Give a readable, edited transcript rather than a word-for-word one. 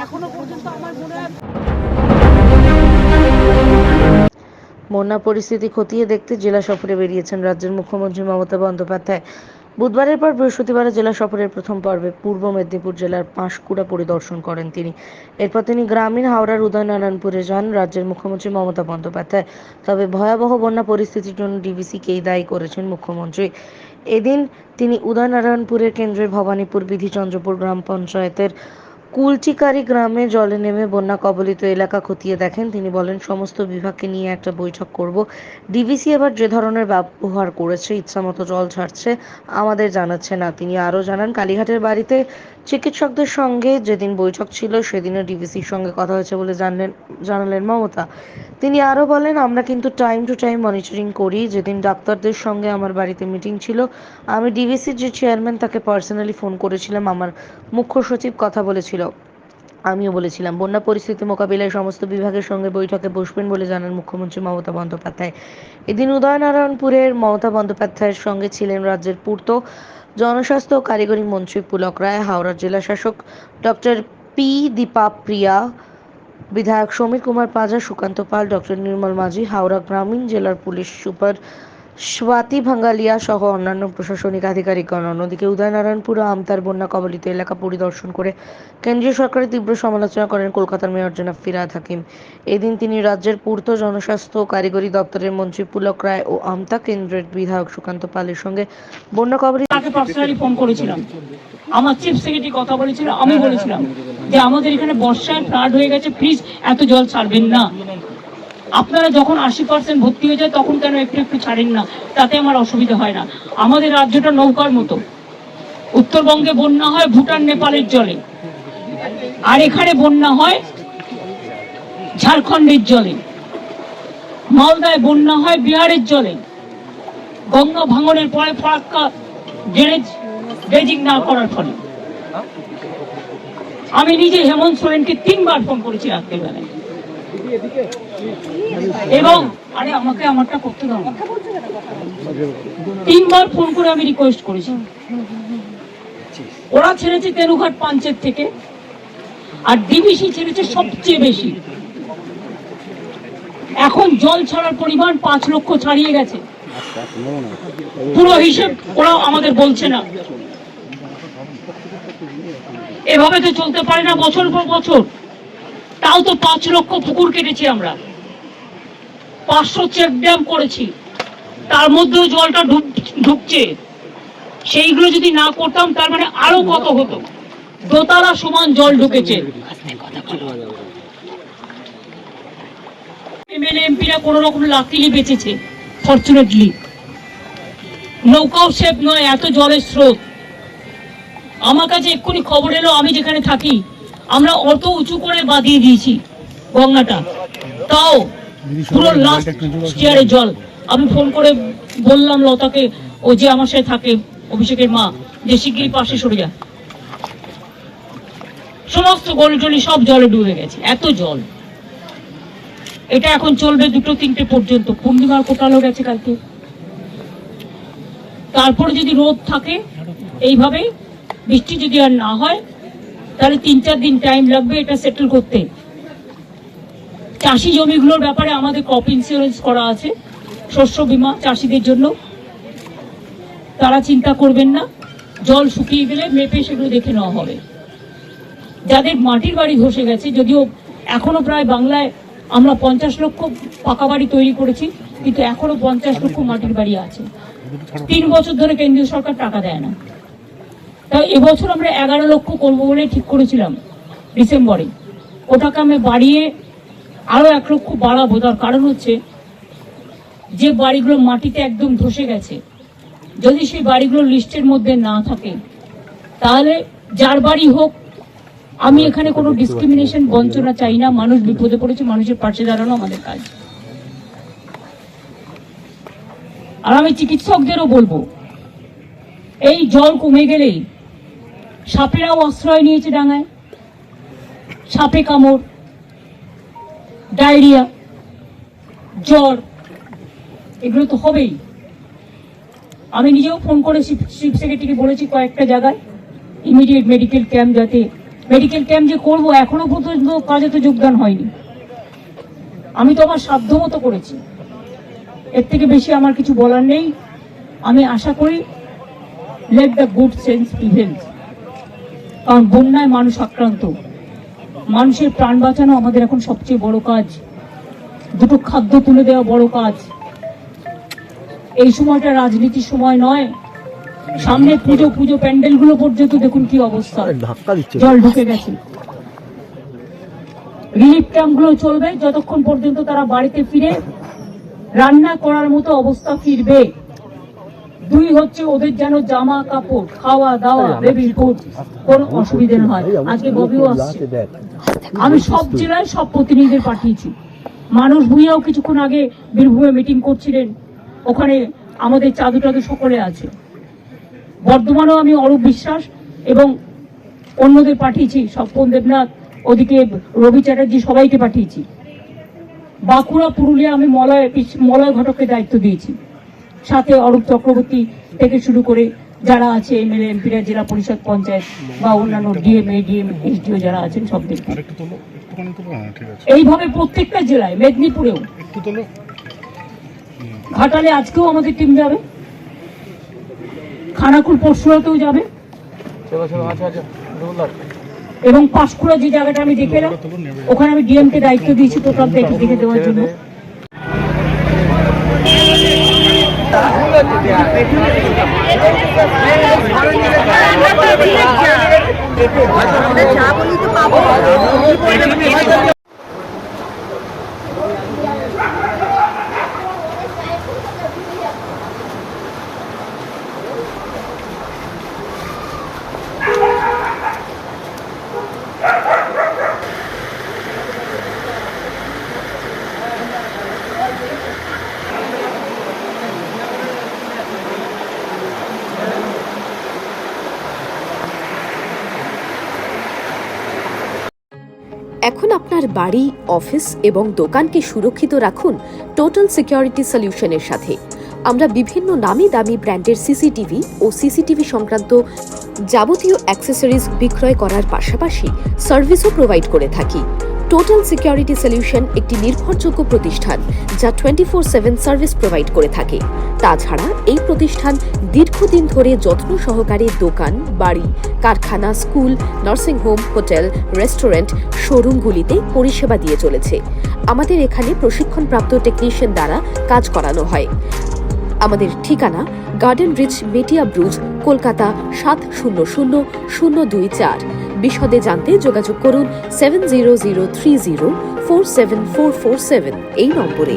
এখনো পর্যন্ত আমার মনে হয় বন্যা পরিস্থিতি খতিয়ে দেখতে জেলা সফরে বেরিয়েছেন রাজ্যের মুখ্যমন্ত্রী মমতা বন্দ্যোপাধ্যায়। বুধবারের পর বৃহস্পতিবারে জেলা সফরের প্রথম পর্বে পূর্ব মেদিনীপুর জেলার পাঁশকুড়া পরিদর্শন করেন তিনি। এরপর তিনি গ্রামীণ হাওড়ার উদয়নারায়ণপুরে যান রাজ্যের মুখ্যমন্ত্রী মমতা বন্দ্যোপাধ্যায়। তবে ভয়াবহ বন্যা পরিস্থিতির জন্য ডিভিসিকেই দায়ী করেছেন মুখ্যমন্ত্রী। এদিন তিনি উদয়নারায়ণপুরের কেন্দ্রের ভবানীপুর বিধিচন্দ্রপুর গ্রাম পঞ্চায়েতের কুলচিকারি গ্রামে জলে নেমে বন্যা কবলিত এলাকা খতিয়ে দেখেন। তিনি বলেন, সমস্ত বিভাগকে নিয়ে একটা বৈঠক করব। ডিভিসি এবার যে ধরনের ব্যবহার করেছে, ইচ্ছামতো জল ছাড়ছে, আমাদের জানাচ্ছে না। তিনি আরও জানান, কালীঘাটের বাড়িতে চিকিৎসকদের সঙ্গে যেদিন বৈঠক ছিল সেদিনও ডিভিসির সঙ্গে কথা হয়েছে বলে জানালেন মমতা। তিনি আরও বলেন, আমরা কিন্তু টাইম টু টাইম মনিটরিং করি। যেদিন ডাক্তারদের সঙ্গে আমার বাড়িতে মিটিং ছিল, আমি ডিভিসির যে চেয়ারম্যান তাকে পার্সোনালি ফোন করেছিলাম। আমার মুখ্য সচিব কথা বলেছিল, আমিও বলেছিলাম। বন্যা পরিস্থিতি মোকাবিলায় সমস্ত বিভাগের সঙ্গে বৈঠকে বসবেন বলে জানান মুখ্যমন্ত্রী মমতা বন্দ্যোপাধ্যায়। এদিন উদয়নারায়ণপুরের মমতা বন্দ্যোপাধ্যায়ের সঙ্গে ছিলেন রাজ্যের পূর্ত, জনস্বাস্থ্য ও কারিগরি মন্ত্রী পুলক রায়, হাওড়ার জেলা শাসক ডক্টর পি দীপাপ্রিয়া, বিধায়ক সমীর কুমার পাঁজা, সুকান্ত পাল, ডক্টর নির্মল মাঝি, হাওড়া গ্রামীণ জেলার পুলিশ সুপার স্বাতি ভাঙ্গালিয়া সহ অন্যান্য প্রশাসনিক আধিকারিকগণ। অন্যদিকে উদয়নারায়ণপুর ও আমতার বন্যা কবলিত এলাকা পরিদর্শন করে কেন্দ্রীয় সরকারের তীব্র সমালোচনা করেন কলকাতার মেয়র জনাব ফিরহাদ হাকিম। এদিন তিনি রাজ্যের পূর্ত, জনস্বাস্থ্য ও কারিগরি দপ্তরের মন্ত্রী পুলক রায় ও আমতা কেন্দ্রের বিধায়ক সুকান্ত পালের সঙ্গে বন্যা কবলিত তাকে পার্সোনালি ফোন করেছিলাম। আমার চিফ সেক্রেটারি কথা বলেছিল, আমি বলেছিলাম যে আমাদের এখানে বর্ষায় ফ্লাড হয়ে গেছে, প্লিজ এত জল ছাড়বেন না। আপনারা যখন 80% ভর্তি হয়ে যায় তখন কেন একটু একটু ছাড়েন না? তাতে আমার অসুবিধা হয় না। আমাদের রাজ্যটা নৌকার মতো। উত্তরবঙ্গে বন্যা হয় ভুটান নেপালের জলে, আর এখানে বন্যা হয় ঝাড়খণ্ডের জলে। মালদায় বন্যা হয় বিহারের জলে। গঙ্গা ভাঙনের পরে ফরাক্কা ড্রেজিং না করার ফলে। আমি নিজে হেমন্ত সোরেনকে 3 বার ফোন করেছি রাত্রিবেলায়, এবং আমাকে আমারটা করতে দাও, 3 বার ফোন করে আমি রিকোয়েস্ট করেছি। ওরা ছেড়েছে তেনুঘাট পাঞ্চেত থেকে, আর ডিবিসি ছেড়েছে সবচেয়ে বেশি। এখন জল ছাড়ার পরিমাণ 5 লক্ষ ছাড়িয়ে গেছে। পুরো হিসেব ওরা আমাদের বলছে না। এভাবে তো চলতে পারে না বছর পর বছর। তাও তো 5 লক্ষ পুকুর কেটেছি আমরা, 500 চেক ড্যাম করেছি, তার মধ্যেও জলটা ঢুকছে। সেইগুলো যদি না করতাম তার মানে আরো কত হতো। দোতলা সমান জল ঢুকেছে। এমএলএ এমপিরা কোন রকম লাকিলি বেঁচেছে, ফরচুনেটলি। নৌকাও সেফ নয়, এত জলের স্রোত। আমার কাছে এক্ষুনি খবর এলো, আমি যেখানে থাকি আমরা অত উঁচু করে বাঁধিয়ে দিয়েছি গঙ্গাটা, তাও পুরো লাস্ট স্টিয়ারে জল। আমি ফোন করে বললাম লতাকে, ও যে আমার সাথে থাকে, অভিষেকের মা, যে শিগগিরই পাশে সরে যা। সমস্ত গলি টলি সব জলে ডুবে গেছে, এত জল। এটা এখন চলবে 2-3টে পর্যন্ত। পূর্ণিমার কোটালো গেছে কালকে। তারপরে যদি রোদ থাকে এইভাবে, বৃষ্টি যদি আর না হয়, তাহলে 3-4 দিন টাইম লাগবে এটা সেটেল করতে। চাষি জমিগুলোর ব্যাপারে আমাদের ক্রপ ইন্স্যুরেন্স করা আছে, শস্য বীমা চাষিদের জন্য। তারা চিন্তা করবেন না, জল শুকিয়ে গেলে মেপে সেগুলো দেখে নেওয়া হবে। যাদের মাটির বাড়ি ধসে গেছে, যদিও এখনো প্রায় বাংলায় আমরা 50 লক্ষ পাকা বাড়ি তৈরি করেছি, কিন্তু এখনো 50 লক্ষ মাটির বাড়ি আছে। 3 বছর ধরে কেন্দ্রীয় সরকার টাকা দেয় না। তাই এবছর আমরা 11 লক্ষ করবো বলে ঠিক করেছিলাম ডিসেম্বরে। ওটাকে আমি বাড়িয়ে আরো 1 লক্ষ বাড়াবো। তার কারণ হচ্ছে, যে বাড়িগুলো মাটিতে একদম ধসে গেছে, যদি সেই বাড়িগুলো লিস্টের মধ্যে না থাকে, তাহলে যার বাড়ি হোক, আমি এখানে কোনো ডিসক্রিমিনেশন, বঞ্চনা চাই না। মানুষ বিপদে পড়েছে, মানুষের পাশে দাঁড়ানো আমাদের কাজ। আর আমি চিকিৎসকদেরও বলবো, এই জল কমে গেলেই সাপেরাও আশ্রয় নিয়েছে ডাঙায়। সাপে কামড়, ডায়রিয়া, জ্বর, এগুলো তো হবেই। আমি নিজেও ফোন করে চিফ সেক্রেটারিকে বলেছি কয়েকটা জায়গায় ইমিডিয়েট মেডিকেল ক্যাম্প যাতে মেডিকেল ক্যাম্প যে করবো, এখনো পর্যন্ত কাজে তো যোগদান হয়নি। আমি তো আমার সাধ্য মতো করেছি, এর থেকে বেশি আমার কিছু বলার নেই। আমি আশা করি let the good sense prevail, কারণ বন্যায় মানুষ আক্রান্ত, মানুষের প্রাণ বাঁচানো আমাদের এখন সবচেয়ে বড় কাজ, দুটো খাদ্য তুলে দেওয়া বড় কাজ। এই সময়টা রাজনীতির সময় নয়। সামনে পুজো প্যান্ডেলগুলো পর্যন্ত দেখুন কি অবস্থা, জল ঢুকে গেছে। রিলিফ ক্যাম্পগুলো চলবে যতক্ষণ পর্যন্ত তারা বাড়িতে ফিরে রান্না করার মতো অবস্থা ফিরবে। দুই হচ্ছে ওদের যেন জামা কাপড়, খাওয়া দাওয়া, বেবি ফুড কোনো অসুবিধা না হয়। আজকে ববিও আসছে, আমি সব জেলায় সব প্রতিনিধিদের পাঠিয়েছি। মানুষ ভূঁইয়াও কিছুক্ষণ আগে বীরভূমে মিটিং করছিলেন, ওখানে আমাদের চাদু টাদু সকলে আছে। বর্ধমানেও আমি অরূপ বিশ্বাস এবং অন্যদের পাঠিয়েছি, স্বপন দেবনাথ, ওদিকে রবি চ্যাটার্জি, সবাইকে পাঠিয়েছি। বাঁকুড়া পুরুলিয়া আমি মলয় ঘটককে দায়িত্ব দিয়েছি, সাথে অরূপ চক্রবর্তী থেকে শুরু করে যারা আছে এমএলএ এমপিরা, জেলা পরিষদ, পঞ্চায়েত বা অন্যান্য ডিএম এডিএম এসডিও যারা আছেন সবদেরকে। এইভাবে প্রত্যেকটা জেলায়, মেদিনীপুরেও, ঘাটালে আজকেও আমাদের টিম যাবে, খানাকুল পরশুরাতেও যাবে, এবং পাঁশকুড়া যে জায়গাটা আমি দেখে এলাম ওখানে আমি ডিএম কে দায়িত্ব দিয়েছি টোটাল দেখে দেওয়ার জন্য। এখন আপনার বাড়ি, অফিস এবং দোকানকে সুরক্ষিত রাখুন টোটাল সিকিউরিটি সলিউশনের সাথে। আমরা বিভিন্ন নামি দামি ব্র্যান্ডের সিসিটিভি ও সিসিটিভি সংক্রান্ত যাবতীয় অ্যাক্সেসরিজ বিক্রয় করার পাশাপাশি সার্ভিসও প্রোভাইড করে থাকি। টোটাল সিকিউরিটি সলিউশন একটি নির্ভরযোগ্য প্রতিষ্ঠান যা 24/7 সার্ভিস প্রোভাইড করে থাকে। তাছাড়া এই প্রতিষ্ঠান দীর্ঘদিন ধরে যত্ন সহকারে দোকান, বাড়ি, কারখানা, স্কুল, নার্সিংহোম, হোটেল, রেস্টুরেন্ট, শোরুমগুলিতে পরিষেবা দিয়ে চলেছে। আমাদের এখানে প্রশিক্ষণপ্রাপ্ত টেকনিশিয়ান দ্বারা কাজ করানো হয়। আমাদের ঠিকানা গার্ডেন রিচ, মেটিয়া ব্রুজ, কলকাতা 700024। বিশদে জানতে যোগাযোগ করুন 7003047447 এই নম্বরে।